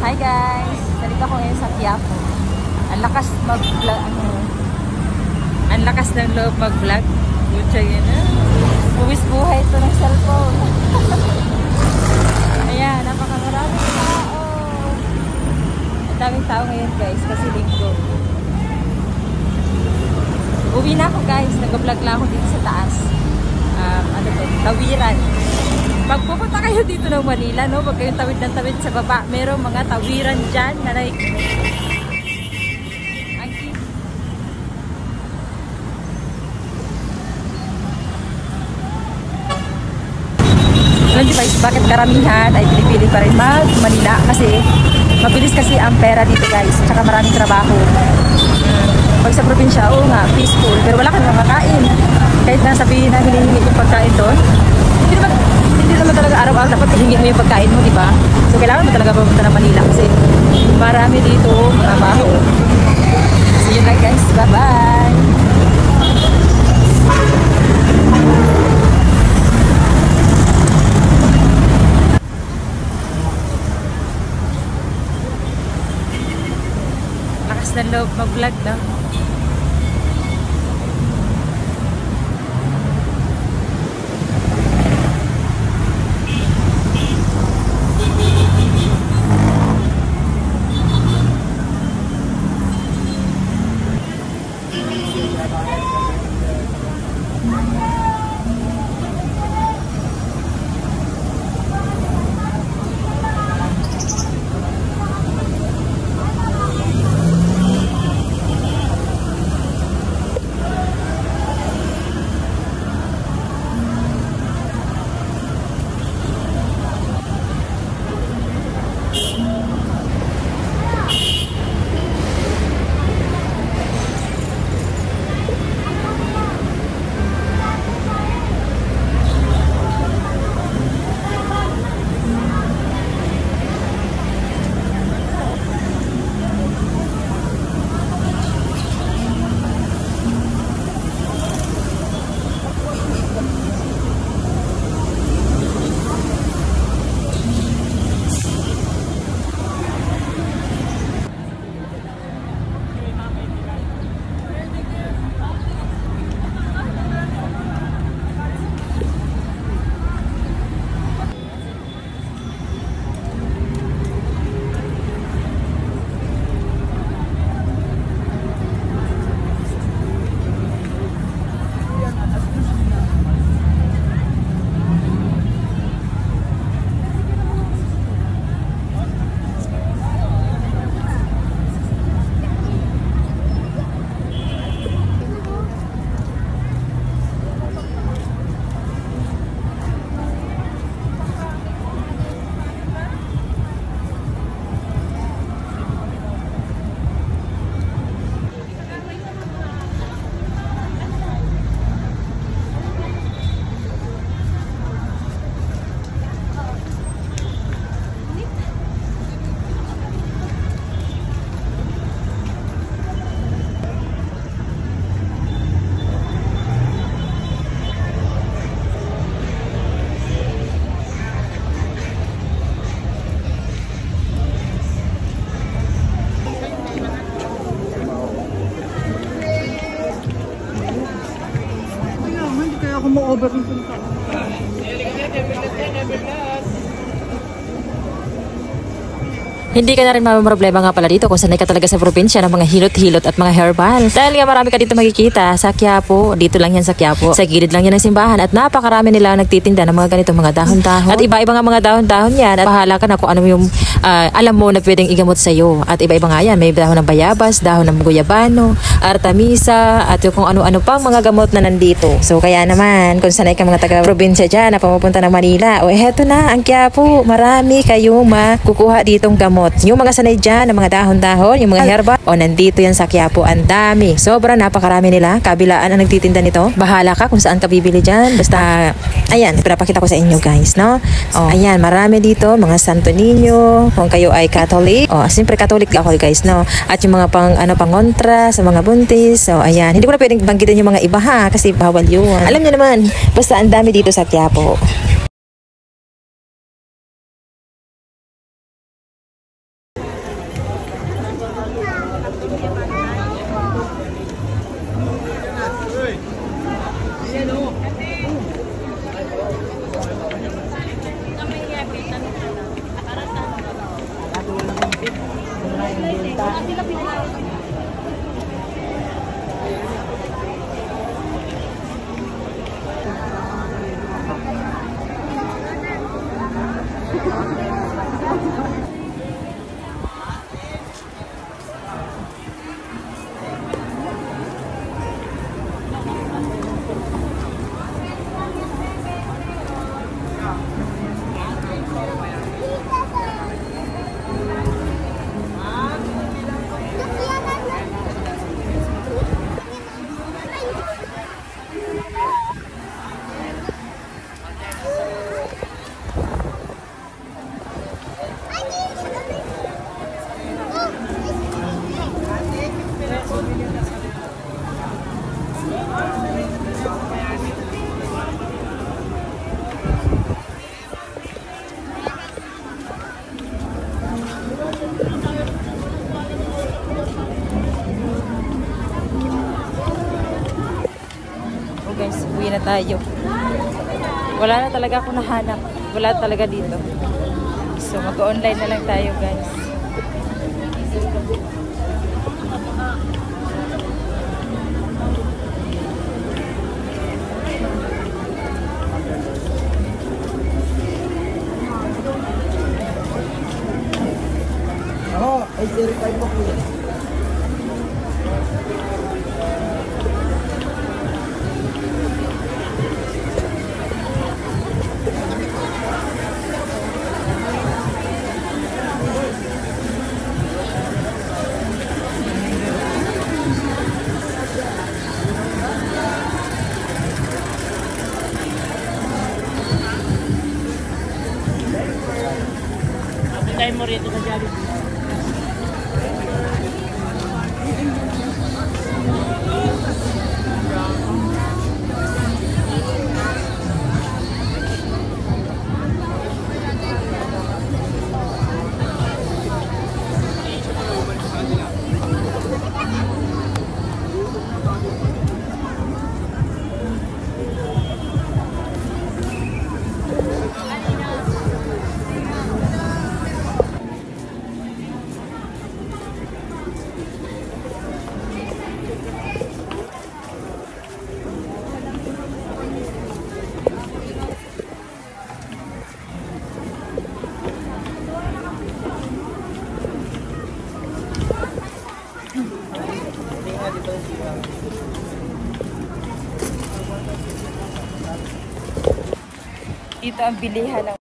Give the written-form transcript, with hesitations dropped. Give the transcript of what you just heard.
Hi guys! Salita ko ngayon sa Quiapo. Ang lakas mag-vlog, ang lakas ng loob mag-vlog. Butya yun Buwis buhay ito ng cellphone. Ayan, napakamaraming tao. Ang daming tao ngayon guys, kasi linggo. Uwi na ako guys, nag-vlog lang ako dito sa taas. Tawiran. Pag pupunta kayo dito ng Manila, no, pag kayong tawid ng tawid sa baba, merong mga tawiran dyan na like, ang cute. Alam niyo guys, bakit karamihan ay pinipili pa rin mag-Manila? Kasi mabilis kasi ang pera dito guys, tsaka maraming trabaho. Pag sa probinsya, oo nga, peaceful, pero wala kang makakain. Kahit na sabihin na hinihingi yung pagkain doon, hindi naman talaga araw-araw dapat hihingi mo yung pagkain mo, di ba? So kailangan mo talaga pumunta ng Manila kasi marami dito trabaho. See you guys, bye-bye! Lakas ng loob mag-vlog, no? Hindi ka na rin problema nga pala dito kung sanay ka talaga sa probinsya ng mga hilot-hilot at mga herbal. Dahil nga marami ka dito makikita sa Quiapo. Dito lang yan sa Quiapo. Sa gilid lang yan ng simbahan at napakarami nila nagtitinda ng mga ganitong mga dahon-dahon. At iba-iba nga mga dahon-dahon yan. At bahala ka na kung ano yung alam mo na pwedeng igamot sa'yo. At iba-iba nga yan. May dahon ng bayabas, dahon ng guyabano, artemisa, at yung kung ano-ano pang mga gamot na nandito. So kaya naman, kung sanay ka mga taga-probinsya dyan na pumupunta ng Manila, o heto na ang Quiapo. Marami kayong makukuha ditong gamot. Yung mga sanay dyan, ng mga dahon-dahon, yung mga herbal, o nandito yan sa Quiapo, ang dami. Sobrang napakarami nila. Kabilaan ang nagtitinda nito. Bahala ka kung saan ka bibili dyan. Basta, ayan, pinapakita ko sa inyo guys, no? O, ayan, marami dito, mga Santo Niño, kung kayo ay Catholic. O, siyempre Catholic ako guys, no? At yung mga pangontra sa mga buntis. So, ayan, hindi ko na pwedeng banggitin yung mga iba ha, kasi bawal yun. Alam niyo naman, basta ang dami dito sa Quiapo. Guys, uwi na tayo. Wala na talaga ako nahanap. Wala talaga dito. So, mag-online na lang tayo, guys. Oh, ay 05 po po. Tayo mo rito sa Jollibee. Dito ang bilihan ng